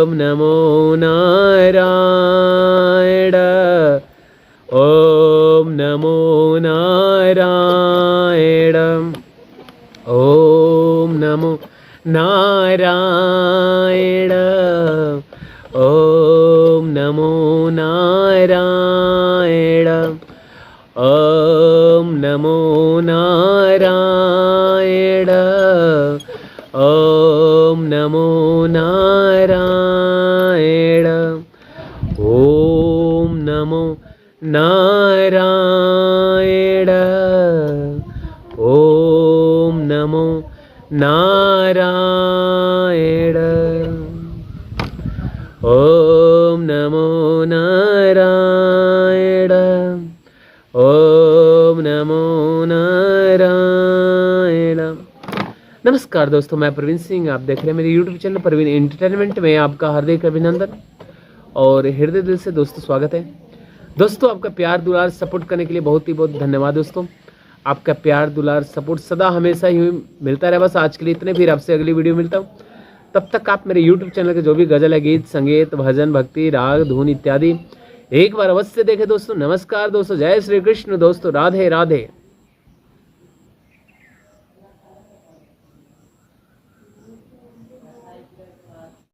ओम नमो नारायण ओम नमो नारायण ओम नमो नारायण ओम नमो नारायण ओम नमो नारायण ओम नमो नारायण ओम नमो नारायण ओम नमो नारायण ओम नमो नारायण ओम नमो नारायण। नमस्कार दोस्तों, मैं प्रवीण सिंह, आप देख रहे हैं मेरे YouTube चैनल प्रवीण एंटरटेनमेंट में। आपका हार्दिक अभिनंदन और हृदय दिल से दोस्तों स्वागत है। दोस्तों, आपका प्यार दुलार सपोर्ट करने के लिए बहुत ही बहुत धन्यवाद। दोस्तों, आपका प्यार दुलार सपोर्ट सदा हमेशा ही मिलता रहे। बस आज के लिए इतने, फिर आपसे अगली वीडियो मिलता हूँ। तब तक आप मेरे YouTube चैनल के जो भी गजल है, गीत, संगीत, भजन, भक्ति, राग, धुन इत्यादि एक बार अवश्य देखें दोस्तों। नमस्कार दोस्तों, जय श्री कृष्ण दोस्तों, राधे राधे।